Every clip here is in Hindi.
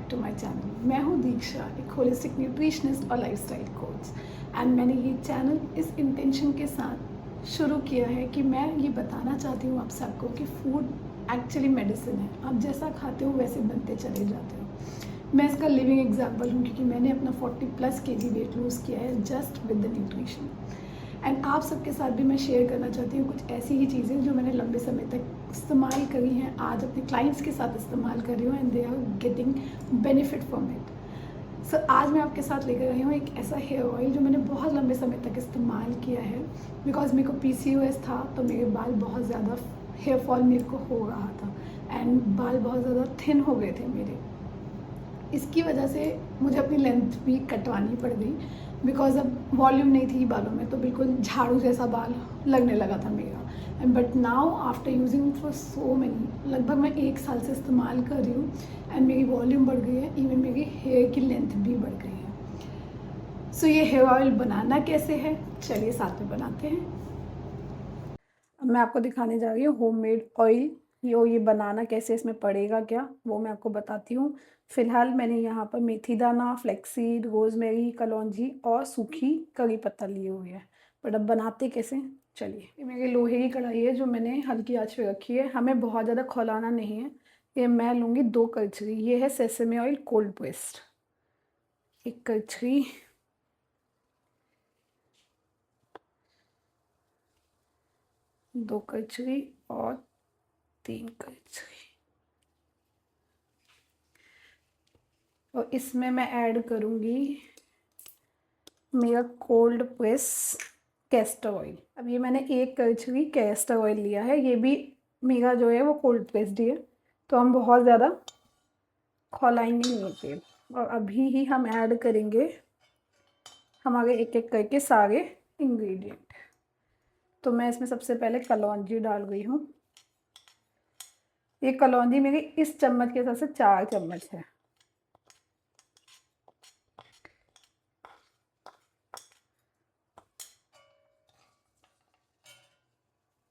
To my channel. मैं हूँ दीक्षा, एक होलिस्टिक न्यूट्रिशनिस्ट और लाइफस्टाइल कोच। एंड मैंने ये चैनल इस इंटेंशन के साथ शुरू किया है कि मैं ये बताना चाहती हूँ आप सबको कि फूड एक्चुअली मेडिसिन है। आप जैसा खाते हो वैसे बनते चले जाते हो। मैं इसका लिविंग एग्जाम्पल हूँ क्योंकि मैंने अपना 40+ kg वेट लूज़ किया है just with the nutrition. And आप सबके साथ भी मैं शेयर करना चाहती हूँ कुछ ऐसी ही चीज़ें जो मैंने लंबे समय तक इस्तेमाल करी हैं, आज अपने क्लाइंट्स के साथ इस्तेमाल कर रही हूँ and they are getting benefit from it. So आज मैं आपके साथ लेकर आई हूँ एक ऐसा हेयर ऑयल जो मैंने बहुत लंबे समय तक इस्तेमाल किया है। बिकॉज मेरे को PCOS था तो मेरे बाल बहुत ज़्यादा हेयर फॉल मेरे को हो रहा था एंड बाल बहुत ज़्यादा थिन हो गए थे मेरे। इसकी वजह से मुझे अपनी लेंथ भी कटवानी पड़ गई बिकॉज अब वॉल्यूम नहीं थी बालों में, तो बिल्कुल झाड़ू जैसा बाल लगने लगा था मेरा। And but now after using for so many, लगभग मैं 1 साल से इस्तेमाल कर रही हूँ एंड मेरी वॉल्यूम बढ़ गई है, इवन मेरी हेयर की लेंथ भी बढ़ गई है। सो ये हेयर ऑयल बनाना कैसे है, चलिए साथ में बनाते हैं। अब मैं आपको दिखाने जा रही हूँ होममेड ऑयल। ये बनाना कैसे, इसमें पड़ेगा क्या, वो मैं आपको बताती हूँ। फिलहाल मैंने यहाँ पर मेथी दाना, फ्लेक्सीड, रोजमेरी, कलौंजी और सूखी करी पत्ता लिए हुए हैं। बट अब बनाते कैसे, चलिए। ये मेरी लोहे की कढ़ाई है जो मैंने हल्की आंच पे रखी है। हमें बहुत ज़्यादा खौलाना नहीं है। ये मैं लूँगी 2 कड़छी। ये है सेसमे ऑयल कोल्ड प्रेस्ड, 1 कड़छी। 2 कड़छी और 3 कड़छी। और इसमें मैं ऐड करूँगी मेरा कोल्ड प्रेस कैस्टर ऑयल। अब ये मैंने 1 कड़छी कैस्टर ऑयल लिया है। ये भी मेरा जो है वो कोल्ड प्रेस्ड है, तो हम बहुत ज़्यादा खौलाएंगे नहीं तेल। और अभी ही हम ऐड करेंगे हमारे एक एक करके सारे इंग्रेडिएंट। तो मैं इसमें सबसे पहले कलौंजी डाल रही हूँ। ये कलौंजी मेरी इस चम्मच के हिसाब से 4 चम्मच है।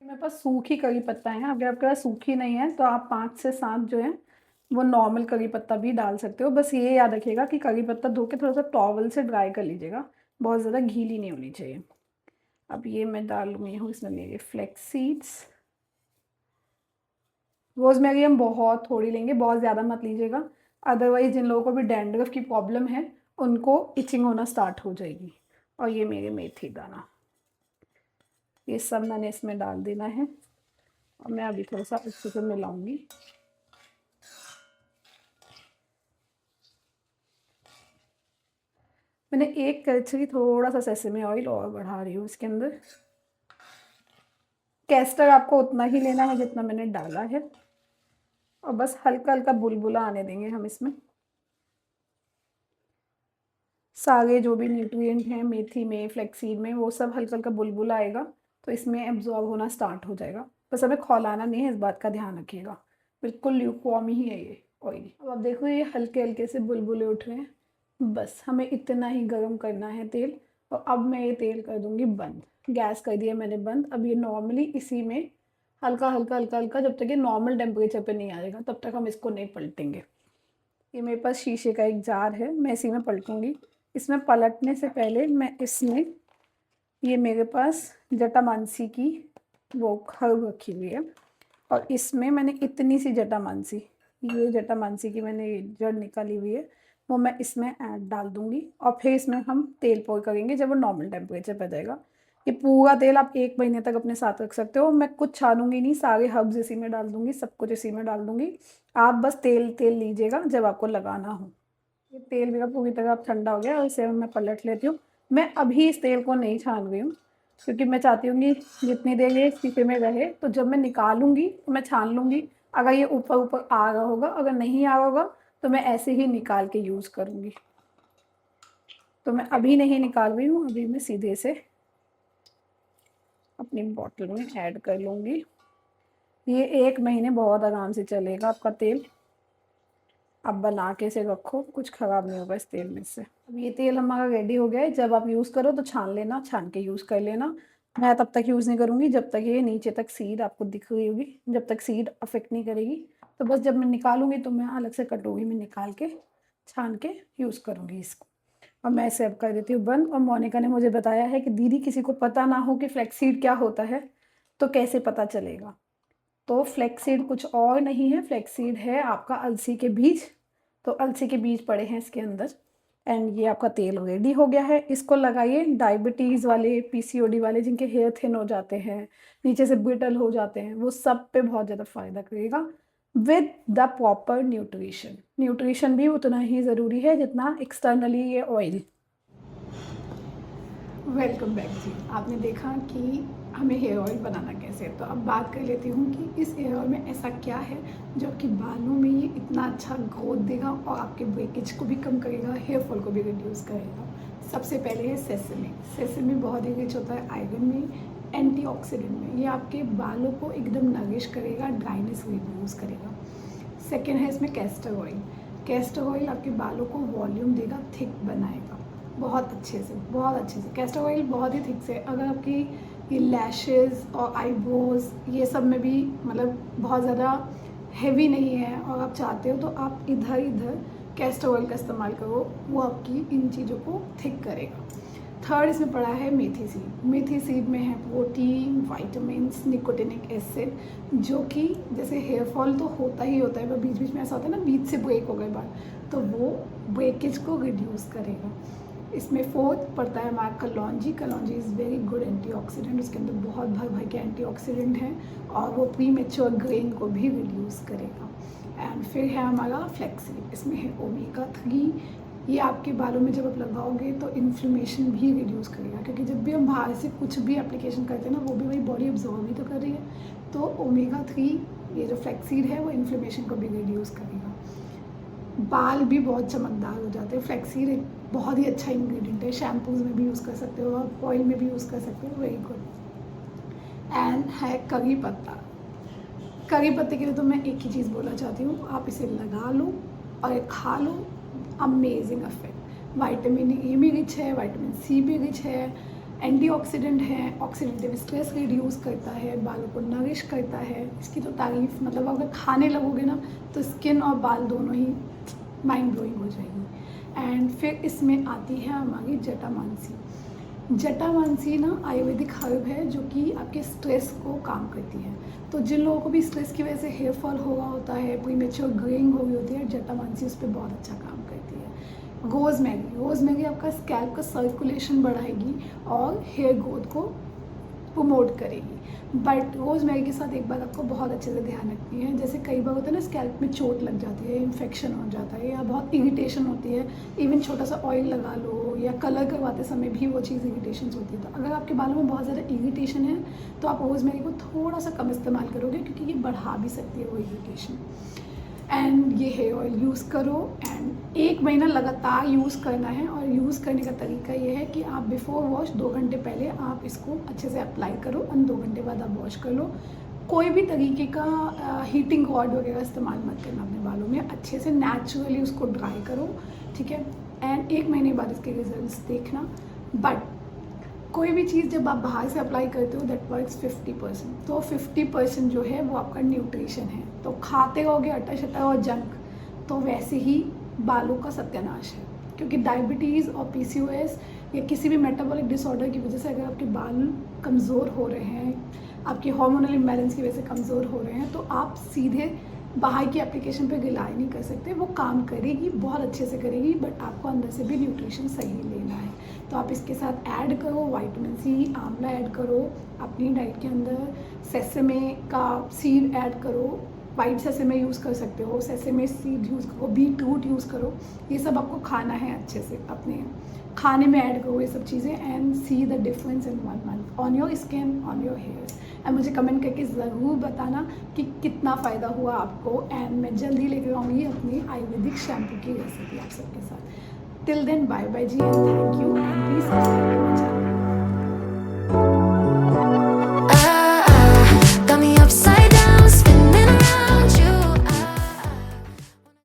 मेरे पास सूखी करी पत्ता है। अगर आपके पास सूखी नहीं है तो आप 5 से 7 जो है वो नॉर्मल करी पत्ता भी डाल सकते हो। बस ये याद रखिएगा कि करी पत्ता धो के थोड़ा सा टॉवल से ड्राई कर लीजिएगा, बहुत ज़्यादा गीली नहीं होनी चाहिए। अब ये मैं डाल रही हूँ इसमें मेरे फ्लेक्स सीड्स। रोजमेरी हम बहुत थोड़ी लेंगे, बहुत ज़्यादा मत लीजिएगा, अदरवाइज जिन लोगों को भी डैंड्रफ की प्रॉब्लम है उनको इचिंग होना स्टार्ट हो जाएगी। और ये मेरे मेथी दाना, ये सब मैंने इसमें डाल देना है और मैं अभी थोड़ा सा अच्छे से मिलाऊंगी। मैंने 1 कड़छी थोड़ा सा सेसमे ऑयल और बढ़ा रही हूँ इसके अंदर। कैस्टर आपको उतना ही लेना है जितना मैंने डाला है और बस हल्का हल्का बुलबुला आने देंगे हम इसमें। सारे जो भी न्यूट्रिएंट हैं मेथी में, फ्लेक्सीड में, वो सब हल्का हल्का बुलबुला आएगा तो इसमें एब्जॉर्ब होना स्टार्ट हो जाएगा। बस हमें खौलाना नहीं है, इस बात का ध्यान रखिएगा। बिल्कुल ल्यूकवार्म ही है ये ऑयल। अब आप देखो ये हल्के हल्के से बुलबुले उठ रहे हैं। बस हमें इतना ही गर्म करना है तेल। और अब मैं ये तेल कर दूंगी बंद। गैस कर दिया मैंने बंद। अब ये नॉर्मली इसी में हल्का हल्का हल्का हल्का, जब तक ये नॉर्मल टेम्परेचर पे नहीं आ जाएगा तब तक हम इसको नहीं पलटेंगे। ये मेरे पास शीशे का एक जार है, मैं इसी में पलटूंगी। इसमें पलटने से पहले मैं इसमें, ये मेरे पास जटामानसी की वो हर्ब रखी हुई है और इसमें मैंने इतनी सी जटामानसी, ये जटामानसी की मैंने जड़ निकाली हुई है, वो मैं इसमें ऐड डाल दूंगी। और फिर इसमें हम तेल पोर करेंगे जब वो नॉर्मल टेम्परेचर पर जाएगा। ये पूरा तेल आप 1 महीने तक अपने साथ रख सकते हो। मैं कुछ छानूंगी नहीं, सारे हर्ब्स इसी में डाल दूंगी, सब कुछ इसी में डाल दूंगी। आप बस तेल तेल लीजिएगा जब आपको लगाना हो। ये तेल मेरा पूरी तरह अब ठंडा हो गया और इसे मैं पलट लेती हूँ। मैं अभी इस तेल को नहीं छान रही हूँ क्योंकि मैं चाहती हूँ कि जितनी देर ये शीशे में रहे तो जब मैं निकालूंगी तो मैं छान लूँगी। अगर ये ऊपर ऊपर आ रहा होगा, अगर नहीं आ रहा होगा तो मैं ऐसे ही निकाल के यूज़ करूँगी। तो मैं अभी नहीं निकाल रही हूँ, अभी मैं सीधे से अपनी बॉटल में ऐड कर लूँगी। ये 1 महीने बहुत आराम से चलेगा आपका तेल। आप बना के इसे रखो, कुछ ख़राब नहीं होगा इस तेल में से। अब ये तेल हमारा रेडी हो गया है। जब आप यूज़ करो तो छान लेना, छान के यूज़ कर लेना। मैं तब तक यूज़ नहीं करूँगी जब तक ये नीचे तक सीड आपको दिख रही होगी, जब तक सीड अफेक्ट नहीं करेगी। तो बस जब मैं निकालूंगी तो मैं अलग से कटोरी में निकाल के छान के यूज़ करूँगी इसको। और मैं इसे अब कर देती हूँ बंद। और मोनिका ने मुझे बताया है कि दीदी किसी को पता ना हो कि फ्लैक्सीड क्या होता है, तो कैसे पता चलेगा? तो फ्लैक्सीड कुछ और नहीं है, फ्लैक्सीड है आपका अलसी के बीज। तो अलसी के बीज पड़े हैं इसके अंदर। एंड ये आपका तेल रेडी हो गया है। इसको लगाइए डायबिटीज़ वाले, पीसीओडी वाले, जिनके हेयर थिन हो जाते हैं, नीचे से ब्रिटल हो जाते हैं, वो सब पे बहुत ज़्यादा फ़ायदा करेगा with the proper nutrition. Nutrition भी उतना ही ज़रूरी है जितना एक्सटर्नली ये ऑयल। वेलकम बैक जी। आपने देखा कि हमें हेयर ऑयल बनाना कैसे है, तो अब बात कर लेती हूँ कि इस हेयर ऑयल में ऐसा क्या है जो कि बालों में ये इतना अच्छा ग्रोथ देगा और आपके ब्रेकेज को भी कम करेगा, हेयर फॉल को भी रिड्यूस करेगा। सबसे पहले है सेसमी। सेसमी बहुत ही रिच होता है आयरन में, एंटीऑक्सीडेंट में। ये आपके बालों को एकदम नरिश करेगा, ड्राइनेस रिड्यूस करेगा। सेकेंड है इसमें कैस्टर ऑयल। कैस्टर ऑयल आपके बालों को वॉल्यूम देगा, थिक बनाएगा बहुत अच्छे से, बहुत अच्छे से। कैस्टर ऑयल बहुत ही थिक से, अगर आपकी ये लैशेज़ और आईब्रोज ये सब में भी मतलब बहुत ज़्यादा हैवी नहीं है और आप चाहते हो, तो आप इधर इधर कैस्टर ऑयल का इस्तेमाल करो, वो आपकी इन चीज़ों को थिक करेगा। थर्ड इसमें पड़ा है मेथी सीड। मेथी सीड में है प्रोटीन, वाइटामिन्स, निकोटिनिक एसिड, जो कि जैसे हेयर फॉल तो होता ही होता है, पर बीच बीच में ऐसा होता है ना, बीच से ब्रेक हो गए बाल, तो वो ब्रेकेज को रिड्यूस करेगा। इसमें फोर्थ पड़ता है हमारा कलौंजी। कलौंजी इज़ वेरी गुड एंटीऑक्सीडेंट। उसके अंदर बहुत भर भर के एंटीऑक्सीडेंट हैं और वो प्रीमेच्योर ग्रेन को भी रिड्यूस करेगा। एंड फिर है हमारा फ्लैक्सीड। इसमें है ओमेगा 3। ये आपके बालों में जब आप लगाओगे तो इन्फ्लेमेशन भी रिड्यूस करेगा, क्योंकि जब भी हम बाहर से कुछ भी एप्लीकेशन करते हैं ना, वो भी वही बॉडी अब्जॉर्व ही तो कर रही है। तो ओमेगा 3 ये जो फ्लैक्सीड है वो इन्फ्लेमेशन को भी रिड्यूस करेगा। बाल भी बहुत चमकदार हो जाते हैं। फ्लैक्सीड एक बहुत ही अच्छा इंग्रेडिएंट है, शैम्पूज़ में भी यूज़ कर सकते हो, आप ऑयल में भी यूज़ कर सकते हो, वेरी गुड। एंड है करी पत्ता। करी पत्ते के लिए तो मैं एक ही चीज़ बोलना चाहती हूँ, आप इसे लगा लो और खा लो, अमेजिंग इफेक्ट। विटामिन ए भी रिच है, विटामिन सी भी रिच है, एंटीऑक्सीडेंट है, ऑक्सीडेटिव स्ट्रेस रिड्यूस करता है, बालों को नरिश करता है। इसकी तो तारीफ़, मतलब अगर खाने लगोगे ना तो स्किन और बाल दोनों ही माइंड ब्लोइंग हो जाएगी। एंड फिर इसमें आती है हमारी जटामांसी। जटामांसी ना आयुर्वेदिक हर्ब है जो कि आपके स्ट्रेस को काम करती है। तो जिन लोगों को भी स्ट्रेस की वजह से हेयर फॉल हो रहा होता है, प्रीमेच्योर ग्रेइंग हो रही होती है, जटामांसी उस पर बहुत अच्छा काम करती है। रोज़मेरी। रोज़मेरी आपका स्कैल्प का सर्कुलेशन बढ़ाएगी और हेयर ग्रोथ को प्रमोट करेगी। बट रोज़मेरी के साथ एक बात आपको बहुत अच्छे से ध्यान रखनी है, जैसे कई बार होता है ना, स्कैल्प में चोट लग जाती है, इन्फेक्शन हो जाता है या बहुत इरिटेशन होती है, इवन छोटा सा ऑयल लगा लो या कलर करवाते समय भी वो चीज़ इरिटेशन होती है। तो अगर आपके बालों में बहुत ज़्यादा इरिटेशन है तो आप रोज़मेरी को थोड़ा सा कम इस्तेमाल करोगे, क्योंकि ये बढ़ा भी सकती है वो इरिटेशन। एंड ये हेयर ऑयल यूज़ करो एंड 1 महीना लगातार यूज़ करना है। और यूज़ करने का तरीका ये है कि आप बिफोर वॉश 2 घंटे पहले आप इसको अच्छे से अप्लाई करो और 2 घंटे बाद आप वॉश कर लो। कोई भी तरीके का हीटिंग रॉड वगैरह इस्तेमाल मत करना अपने बालों में, अच्छे से नेचुरली उसको ड्राई करो, ठीक है। एंड 1 महीने बाद इसके रिजल्ट्स देखना। बट कोई भी चीज़ जब आप बाहर से अप्लाई करते हो दैट वर्क्स 50%, तो 50% जो है वो आपका न्यूट्रिशन है। तो खाते रहोगे अटा शटा और जंक, तो वैसे ही बालों का सत्यानाश है। क्योंकि डायबिटीज़ और पीसीओएस या किसी भी मेटाबॉलिक डिसऑर्डर की वजह से अगर आपके बाल कमज़ोर हो रहे हैं, आपके हार्मोनल इम्बैलेंस की वजह से कमज़ोर हो रहे हैं, तो आप सीधे बाहर की एप्लीकेशन पे रिलाई नहीं कर सकते। वो काम करेगी, बहुत अच्छे से करेगी, बट आपको अंदर से भी न्यूट्रिशन सही लेना है। तो आप इसके साथ ऐड करो विटामिन सी, आंवला ऐड करो अपनी डाइट के अंदर, सेसमे का सीड ऐड करो, वाइट सेसमे यूज़ कर सकते हो, सेसमे सीड यूज़ करो, बीट रूट यूज़ करो। ये सब आपको खाना है अच्छे से, अपने खाने में ऐड करो ये सब चीज़ें and see the difference in 1 month on your skin, on your hairs. And मुझे कमेंट करके ज़रूर बताना कि कितना फ़ायदा हुआ आपको। एंड मैं जल्दी लेकर आऊँगी अपनी आयुर्वेदिक शैम्पू की रेसिपी आप सबके साथ। टिल देन बाय बाय जी and thank you and please subscribe my channel.